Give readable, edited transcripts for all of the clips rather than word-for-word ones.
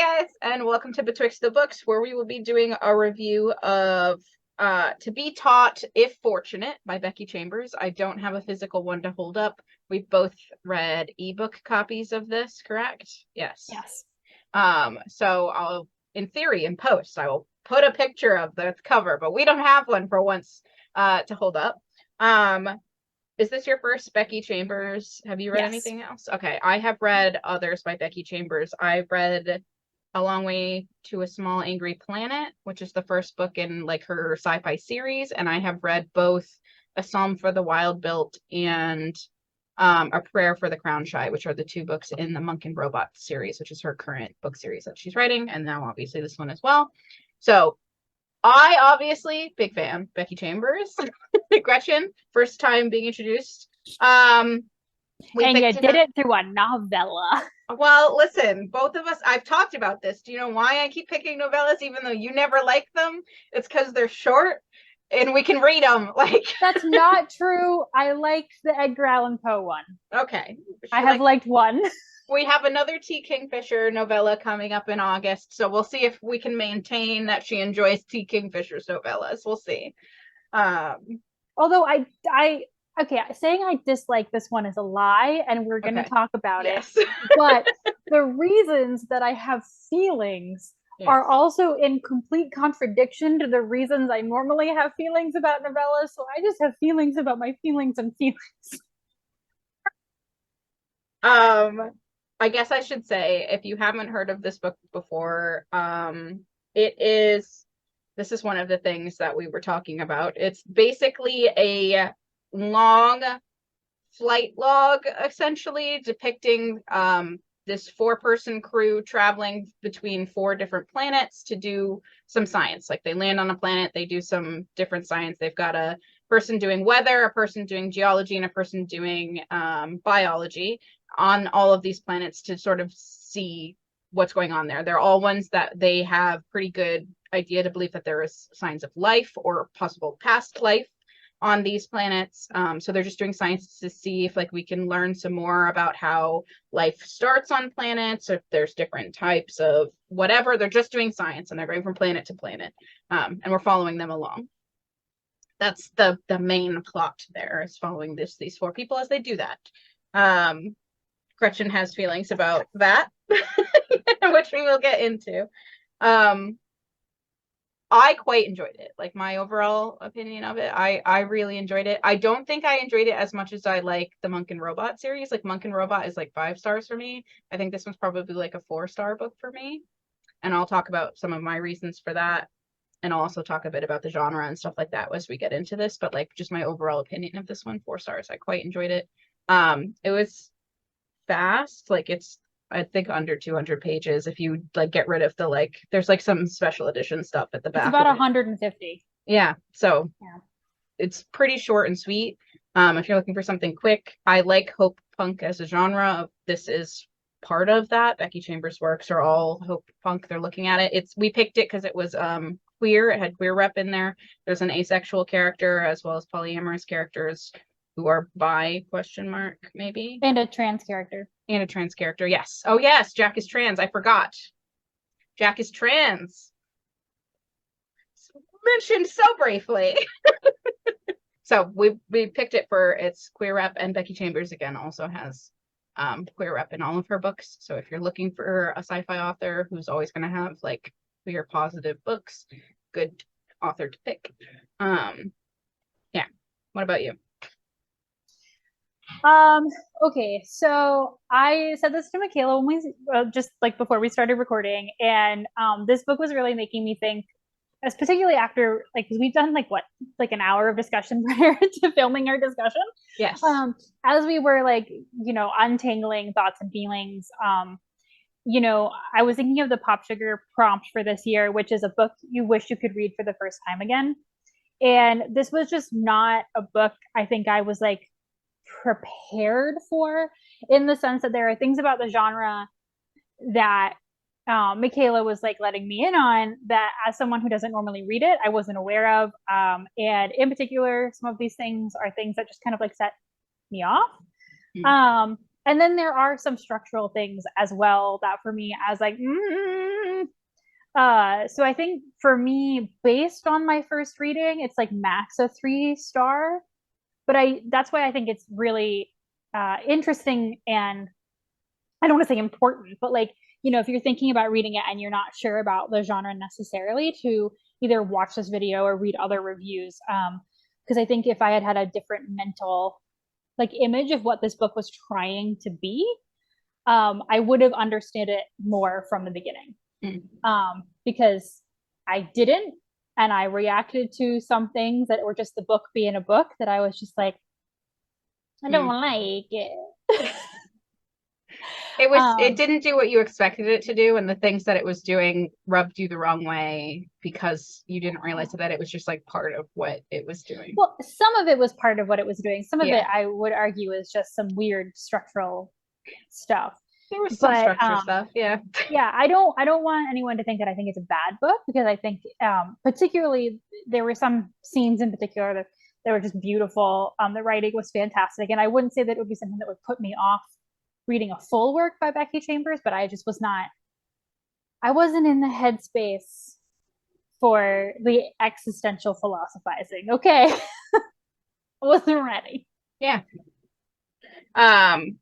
guys, and welcome to Betwixt the Books, where we will be doing a review of To Be Taught, If Fortunate by Becky Chambers. I don't have a physical one to hold up. We've both read ebook copies of this, correct? Yes. Yes. So I'll, in theory, in post, I will put a picture of the cover, but we don't have one for once to hold up. Is this your first Becky Chambers? Have you read Yes. anything else? Okay, I have read others by Becky Chambers. I've read A Long Way to a Small Angry Planet, which is the first book in like her sci-fi series, and I have read both A Psalm for the Wild Built and A Prayer for the Crown Shy, which are the two books in the Monk and Robot series, which is her current book series that she's writing, and now obviously this one as well. So I obviously big fan Becky Chambers. Gretchen, first time being introduced. And you did it through a novella. Well, listen, both of us, I've talked about this. Do you know why I keep picking novellas even though you never like them? It's because they're short and we can read them. Like That's not true. I liked the Edgar Allan Poe one. Okay. I have liked one. We have another T. Kingfisher novella coming up in August, so we'll see if we can maintain that she enjoys T. Kingfisher's novellas. We'll see. Although okay, saying I dislike this one is a lie, and we're going to talk about it. But the reasons that I have feelings are also in complete contradiction to the reasons I normally have feelings about novellas. So I just have feelings about my feelings and feelings. I guess I should say, if you haven't heard of this book before, this is one of the things that we were talking about. It's basically a long flight log, essentially, depicting this 4-person crew traveling between 4 different planets to do some science. Like they land on a planet, they do some different science. They've got a person doing weather, a person doing geology, and a person doing biology on all of these planets to sort of see what's going on there. They're all ones that they have pretty good idea to believe that there is signs of life or possible past life on these planets. So they're just doing science to see if like we can learn some more about how life starts on planets, if there's different types of whatever. They're just doing science and they're going from planet to planet. And we're following them along. That's the main plot there, is following these 4 people as they do that. Gretchen has feelings about that, which we will get into. I quite enjoyed it. Like my overall opinion of it, I really enjoyed it. I don't think I enjoyed it as much as I like the Monk and Robot series. Like Monk and Robot is like 5 stars for me. I think this one's probably like a 4-star book for me. And I'll talk about some of my reasons for that. And I'll also talk a bit about the genre and stuff like that as we get into this. But like just my overall opinion of this one, 4 stars. I quite enjoyed it. It was fast. Like it's, I think, under 200 pages. If you like get rid of the like, there's like some special edition stuff at the back. It's about 150. Yeah. So it's pretty short and sweet. If you're looking for something quick, I like hope punk as a genre. This is part of that. Becky Chambers' works are all hope punk. They're looking at it. We picked it because it was queer. It had queer rep in there. There's an asexual character as well as polyamorous characters who are bi ? Maybe. And a trans character. Yes. Oh yes, Jack is trans. I forgot. Jack is trans. Mentioned so briefly. So we picked it for its queer rep, and Becky Chambers again also has queer rep in all of her books. So if you're looking for a sci-fi author who's always going to have like queer positive books, good author to pick. Yeah. What about you? Okay, so I said this to Michaela when we just like before we started recording, and this book was really making me think, as particularly after like we've done like an hour of discussion prior to filming our discussion. Yes. As we were like, untangling thoughts and feelings, I was thinking of the Pop Sugar prompt for this year, which is a book you wish you could read for the first time again. And this was just not a book I think I was like prepared for, in the sense that there are things about the genre that Michaela was like letting me in on that, as someone who doesn't normally read it, I wasn't aware of. And in particular, some of these things are things that just kind of like set me off. And then there are some structural things as well that for me, as like, So I think for me, based on my first reading, it's like max a 3 star. But that's why I think it's really interesting, and I don't want to say important, but like, if you're thinking about reading it and you're not sure about the genre necessarily, to either watch this video or read other reviews. Because I think if I had had a different mental like image of what this book was trying to be, I would have understood it more from the beginning. Because I didn't, and I reacted to some things that were just the book being a book that I was just like, I don't like it. It didn't do what you expected it to do, and the things that it was doing rubbed you the wrong way because you didn't realize that it was just like part of what it was doing. Well, some of it was part of what it was doing. Some of it, I would argue, is just some weird structural stuff. There was some structure stuff, yeah. Yeah, I don't want anyone to think that I think it's a bad book, because I think particularly there were some scenes in particular that were just beautiful. The writing was fantastic, and I wouldn't say that it would be something that would put me off reading a full work by Becky Chambers, but I just I wasn't in the headspace for the existential philosophizing. Okay. I wasn't ready. Yeah. I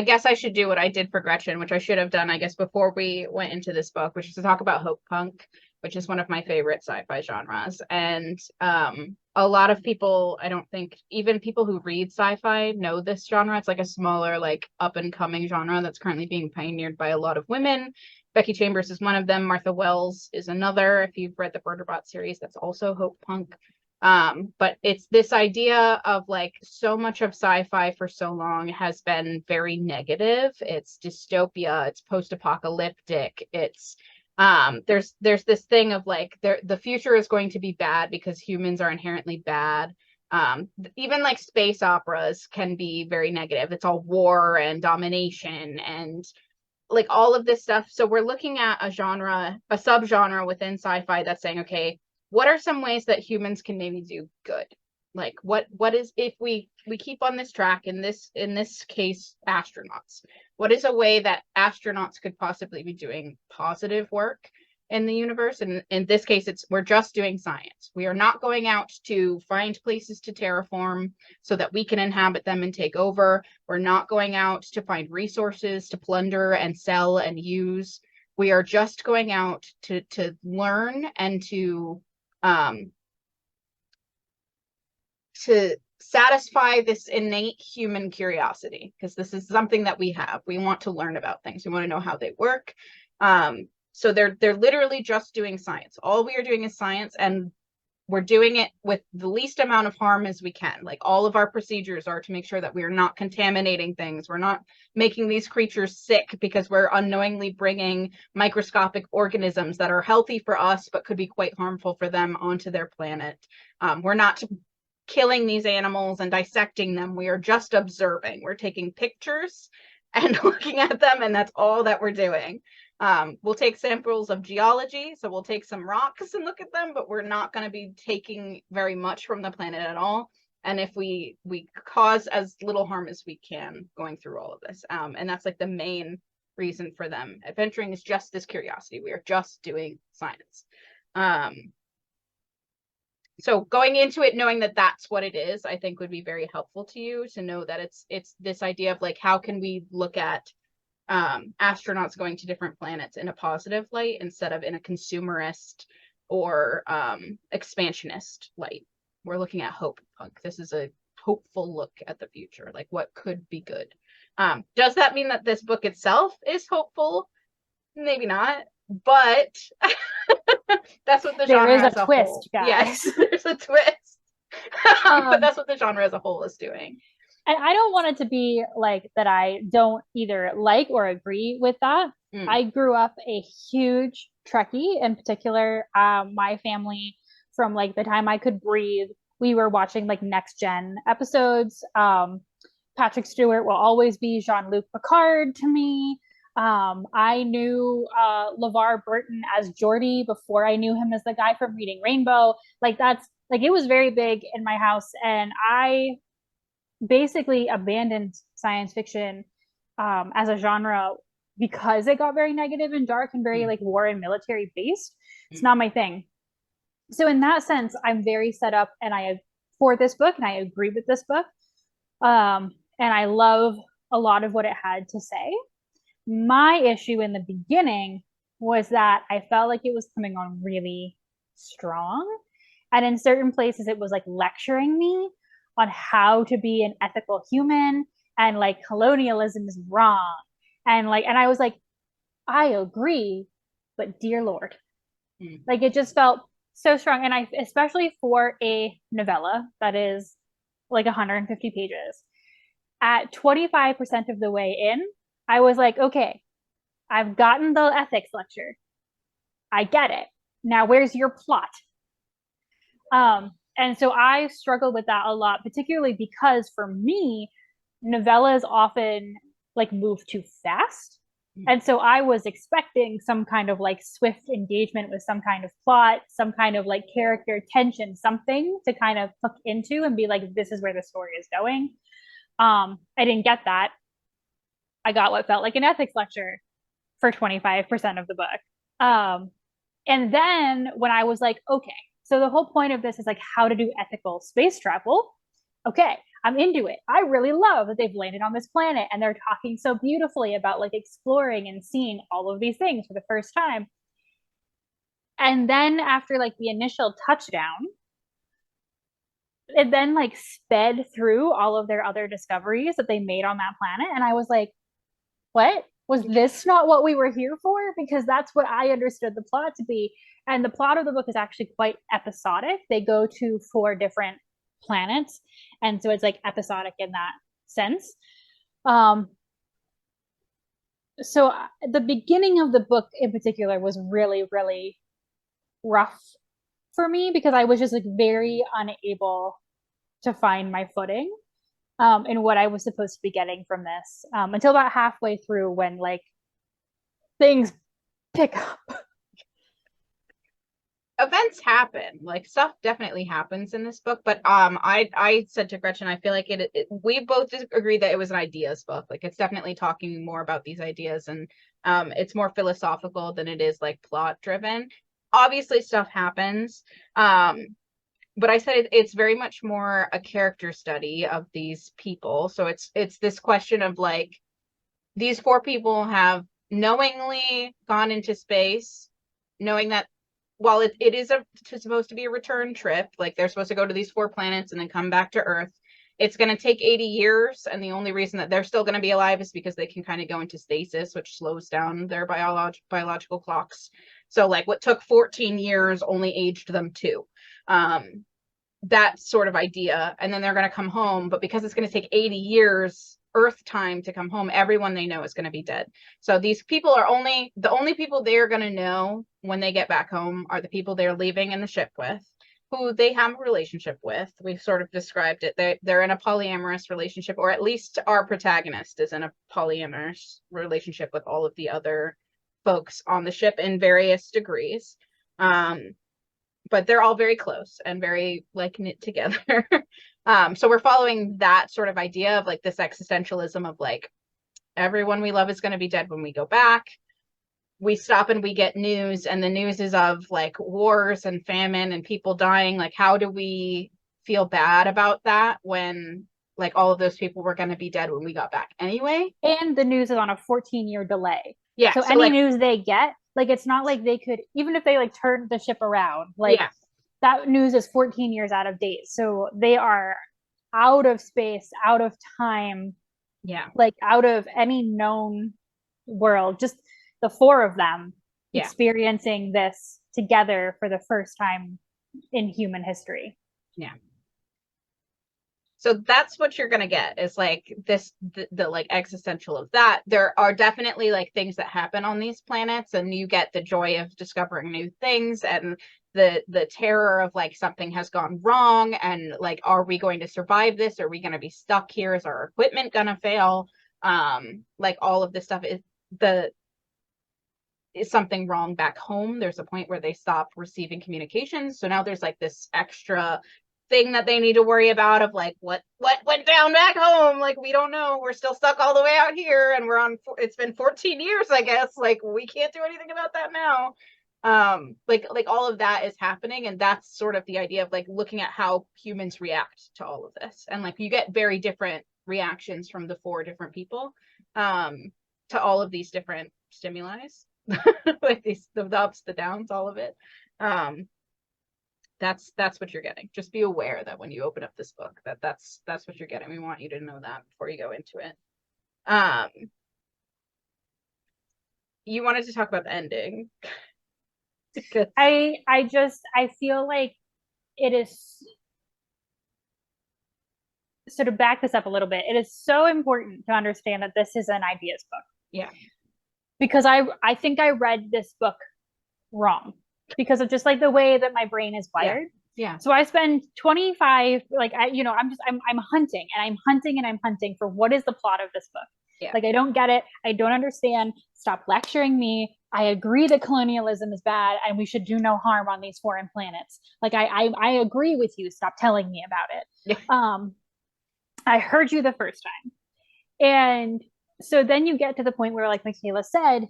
guess I should do what I did for Gretchen, which I should have done, I guess, before we went into this book, which is to talk about hope punk, which is one of my favorite sci-fi genres. And a lot of people, I don't think, even people who read sci-fi know this genre. It's like a smaller, like up-and-coming genre that's currently being pioneered by a lot of women. Becky Chambers is one of them. Martha Wells is another. If you've read the Murderbot series, that's also hope punk. But it's this idea of like, so much of sci-fi for so long has been very negative. It's dystopia, it's post-apocalyptic, it's there's this thing of like, the future is going to be bad because humans are inherently bad. Even like space operas can be very negative. It's all war and domination and like all of this stuff. So we're looking at a subgenre within sci-fi that's saying, okay, what are some ways that humans can maybe do good? Like what is, if we keep on this track, in this case, astronauts, what is a way that astronauts could possibly be doing positive work in the universe? And in this case, we're just doing science. We are not going out to find places to terraform so that we can inhabit them and take over. We're not going out to find resources to plunder and sell and use. We are just going out to learn and to satisfy this innate human curiosity, because this is something that we have. We want to learn about things. We want to know how they work. So they're literally just doing science. All we are doing is science, and we're doing it with the least amount of harm as we can. Like, all of our procedures are to make sure that we are not contaminating things. We're not making these creatures sick because we're unknowingly bringing microscopic organisms that are healthy for us but could be quite harmful for them onto their planet. We're not killing these animals and dissecting them. We are just observing. We're taking pictures and looking at them, and that's all that we're doing. We'll take samples of geology, so we'll take some rocks and look at them, but we're not going to be taking very much from the planet at all. And if we cause as little harm as we can going through all of this, and that's like the main reason for them adventuring, is just this curiosity. We are just doing science. So going into it knowing that that's what it is, I think would be very helpful to you, to know that it's this idea of like, how can we look at astronauts going to different planets in a positive light instead of in a consumerist or expansionist light. We're looking at hope punk. This is a hopeful look at the future, like what could be good. Does that mean that this book itself is hopeful? Maybe not, but that's what the genre as a twist, whole. Guys. Yes, there's a twist. But that's what the genre as a whole is doing. And I don't want it to be like that I don't either like or agree with that. I grew up a huge Trekkie. In particular, my family, from like the time I could breathe, we were watching like next gen episodes. Patrick Stewart will always be Jean-Luc Picard to me. I knew LeVar Burton as Geordi before I knew him as the guy from Reading Rainbow. Like, that's like, it was very big in my house, and I basically abandoned science fiction as a genre because it got very negative and dark and very like war and military based. It's not my thing. So in that sense, I'm very set up and I for this book and I agree with this book. And I love a lot of what it had to say. My issue in the beginning was that I felt like it was coming on really strong. And in certain places, it was like lecturing me on how to be an ethical human and like colonialism is wrong. And I was like, I agree, but dear Lord, like it just felt so strong. And I, especially for a novella that is like 150 pages, at 25% of the way in, I was like, okay, I've gotten the ethics lecture. I get it. Now, where's your plot? And so I struggle with that a lot, particularly because for me, novellas often like move too fast. And so I was expecting some kind of like swift engagement with some kind of plot, some kind of like character tension, something to kind of hook into and be like, this is where the story is going. I didn't get that. I got what felt like an ethics lecture for 25% of the book. And then when I was like, okay, so the whole point of this is like how to do ethical space travel. Okay, I'm into it. I really love that they've landed on this planet and they're talking so beautifully about like exploring and seeing all of these things for the first time. And then after like the initial touchdown, it then like sped through all of their other discoveries that they made on that planet. And I was like, what? Was this not what we were here for? Because that's what I understood the plot to be. And the plot of the book is actually quite episodic. They go to 4 different planets. And so it's like episodic in that sense. So the beginning of the book in particular was really, really rough for me because I was just like very unable to find my footing in what I was supposed to be getting from this until about halfway through when like things pick up. Events happen, like stuff definitely happens in this book, but I said to Gretchen, I feel like we both agree that it was an ideas book. Like it's definitely talking more about these ideas, and it's more philosophical than it is like plot driven. Obviously stuff happens, but I said it's very much more a character study of these people. So it's this question of like, these 4 people have knowingly gone into space, knowing that while it is supposed to be a return trip, like they're supposed to go to these 4 planets and then come back to Earth, it's going to take 80 years. And the only reason that they're still going to be alive is because they can kind of go into stasis, which slows down their biological clocks. So like what took 14 years only aged them 2. That sort of idea. And then they're going to come home, but because it's going to take 80 years Earth time to come home, everyone they know is going to be dead. So these people are the only people they're going to know when they get back home are the people they're leaving in the ship with, who they have a relationship with. We've sort of described it. They're in a polyamorous relationship, or at least our protagonist is in a polyamorous relationship with all of the other folks on the ship in various degrees. But they're all very close and very like knit together. So we're following that sort of idea of like this existentialism of like, everyone we love is going to be dead when we go back. We stop and we get news, and the news is of like wars and famine and people dying. Like, how do we feel bad about that when like all of those people were going to be dead when we got back anyway? And the news is on a 14-year delay. Yeah. So any like, news they get, like it's not like they could, even if they like turned the ship around, like that news is 14 years out of date. So they are out of space, out of time. Yeah. Like out of any known world, just the 4 of them experiencing this together for the first time in human history. Yeah. So that's what you're going to get is like the like existential of that. There are definitely like things that happen on these planets, and you get the joy of discovering new things and the terror of like something has gone wrong, and like, are we going to survive this? Are we going to be stuck here? Is our equipment going to fail? Like all of this stuff is something wrong back home. There's a point where they stop receiving communications. So now there's like this extra thing that they need to worry about of like what went down back home. Like, we don't know. We're still stuck all the way out here, and it's been 14 years, I guess. Like, we can't do anything about that now. Like all of that is happening, and that's sort of the idea of like looking at how humans react to all of this. And like you get very different reactions from the 4 different people to all of these different stimuli. Like the ups, the downs, all of it. That's what you're getting. Just be aware that when you open up this book, that's what you're getting. We want you to know that before you go into it. You wanted to talk about the ending. I feel like it is, sort of back this up a little bit. It is so important to understand that this is an ideas book. Yeah. Because I think I read this book wrong because of just like the way that my brain is wired. Yeah. So I spend 25, like, I'm hunting and I'm hunting and I'm hunting for what is the plot of this book. Yeah. Like, I don't get it. I don't understand. Stop lecturing me. I agree that colonialism is bad and we should do no harm on these foreign planets. Like, I agree with you. Stop telling me about it. Yeah. I heard you the first time. And so then you get to the point where, like Michaela said,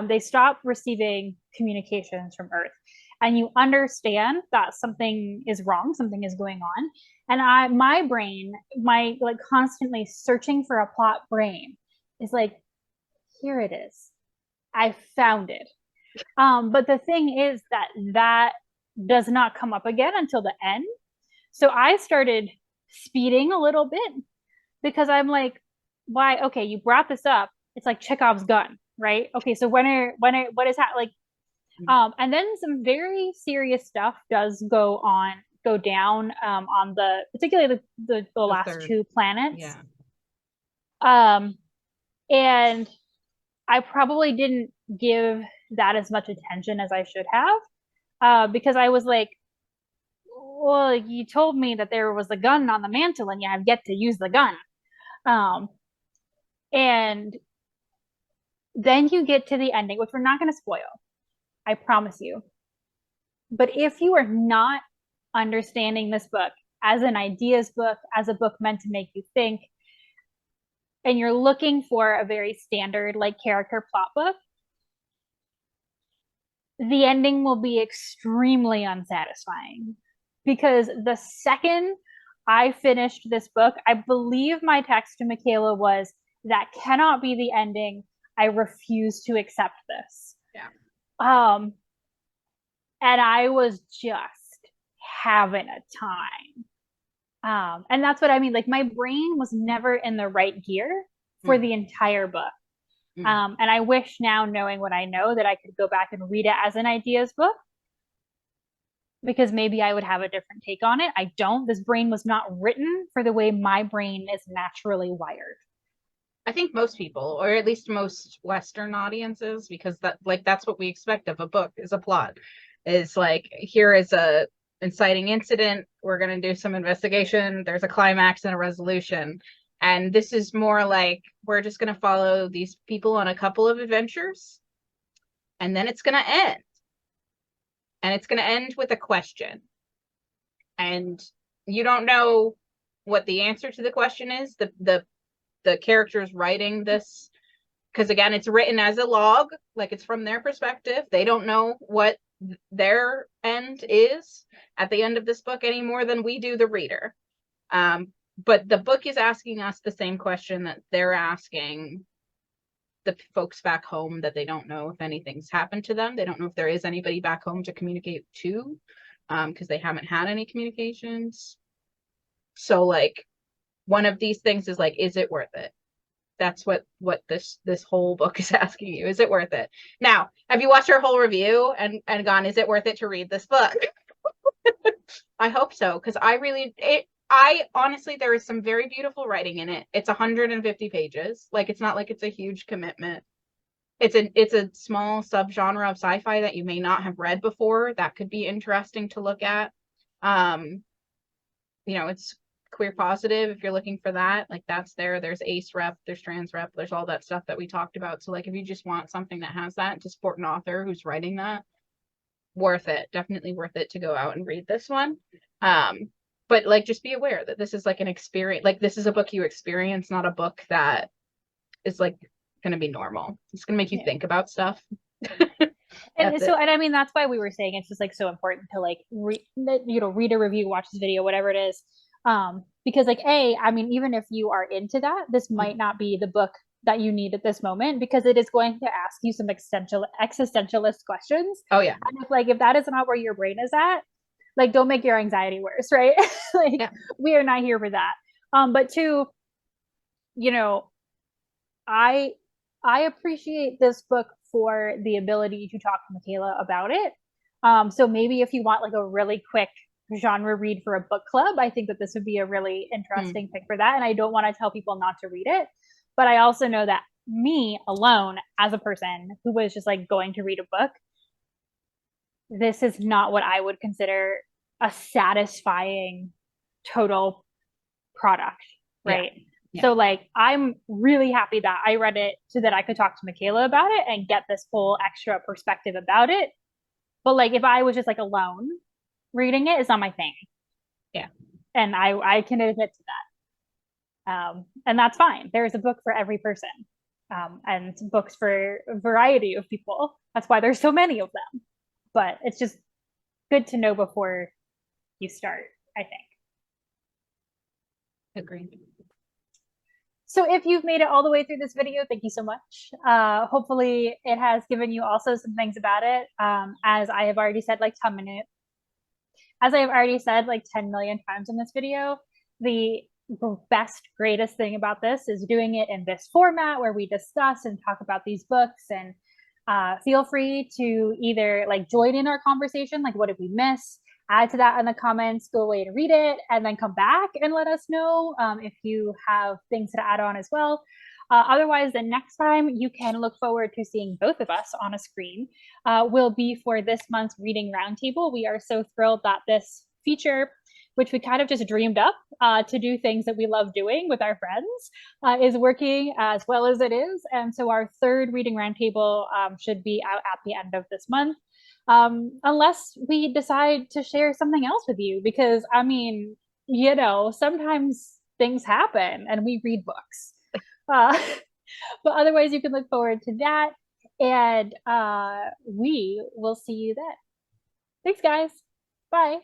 they stop receiving communications from Earth. And you understand that something is wrong, something is going on. And my brain, my like constantly searching for a plot brain is like, here it is. I found it. But the thing is that does not come up again until the end. So I started speeding a little bit because I'm like, why? Okay, you brought this up. It's like Chekhov's gun, right? Okay, so what is that like? And then some very serious stuff does go down on particularly the last third. 2 planets. Yeah. And I probably didn't give that as much attention as I should have, because I was like, well, you told me that there was a gun on the mantle and you have yet to use the gun. And then you get to the ending, which we're not going to spoil, I promise you. But if you are not understanding this book as an ideas book, as a book meant to make you think, and you're looking for a very standard like character plot book, the ending will be extremely unsatisfying. Because the second I finished this book, I believe my text to Michaela was, that cannot be the ending. I refuse to accept this. Yeah. And I was just having a time. And that's what I mean. Like, my brain was never in the right gear for the entire book. And I wish now, knowing what I know, that I could go back and read it as an ideas book, because maybe I would have a different take on it. I don't. This brain was not written for the way my brain is naturally wired. I think most people, or at least most Western audiences, because that's what we expect of a book, is a plot. Is like, here is a inciting incident, we're going to do some investigation, there's a climax and a resolution. And this is more like, we're just going to follow these people on a couple of adventures, and then it's going to end. And it's going to end with a question. And you don't know what the answer to the question is. The characters writing this, because again, it's written as a log, like it's from their perspective. They don't know what their end is at the end of this book any more than we do, the reader. But the book is asking us the same question that they're asking the folks back home, that they don't know if anything's happened to them. They don't know if there is anybody back home to communicate to, because they haven't had any communications. So like, one of these things is like, is it worth it? That's what this whole book is asking you. Is it worth it? Now, have you watched our whole review and gone, is it worth it to read this book? I hope so, because I honestly, there is some very beautiful writing in it. It's 150 pages. Like, it's not like it's a huge commitment. It's a small subgenre of sci-fi that you may not have read before. That could be interesting to look at. It's queer positive if you're looking for that. Like, that's there. There's ace rep, there's trans rep, there's all that stuff that we talked about. So like, if you just want something that has that, to support an author who's writing that, worth it. Definitely worth it to go out and read this one. but like just be aware that this is like an experience, like this is a book you experience, not a book that is like gonna be normal. It's gonna make you think about stuff. And That's so, it. and I mean, that's why we were saying it's just like so important to like read a review, watch this video, whatever it is. Because like, I mean, even if you are into that, this might not be the book that you need at this moment, because it is going to ask you some existentialist questions. Oh yeah. And if that is not where your brain is at, like, don't make your anxiety worse, right? Like, Yeah. we are not here for that. But two, you know, I I appreciate this book for the ability to talk to Michaela about it. So maybe if you want like a really quick genre read for a book club, I think that this would be a really interesting pick for that. And I don't want to tell people not to read it, but I also know that me alone as a person who was just like going to read a book, this is not what I would consider a satisfying total product, right? Yeah. So like I'm really happy that I read it so that I could talk to Michaela about it and get this whole extra perspective about it. But like if I was just like alone reading it, it's not my thing. Yeah. And I can admit to that. And that's fine. There's a book for every person. And books for a variety of people. That's why there's so many of them. But it's just good to know before you start, I think. Agreed. So if you've made it all the way through this video, thank you so much. Hopefully it has given you also some things about it. As I have already said like 10 minutes, as I have already said like 10 million times in this video, the best, greatest thing about this is doing it in this format where we discuss and talk about these books. And feel free to either like join in our conversation, like what did we miss? Add to that in the comments, go away to read it, and then come back and let us know if you have things to add on as well. Otherwise, the next time you can look forward to seeing both of us on a screen will be for this month's Reading Roundtable. We are so thrilled that this feature, which we kind of just dreamed up to do things that we love doing with our friends, is working as well as it is. And so our third Reading Roundtable should be out at the end of this month. Unless we decide to share something else with you, because I mean, sometimes things happen and we read books. But otherwise, you can look forward to that, and we will see you then. Thanks, guys. Bye.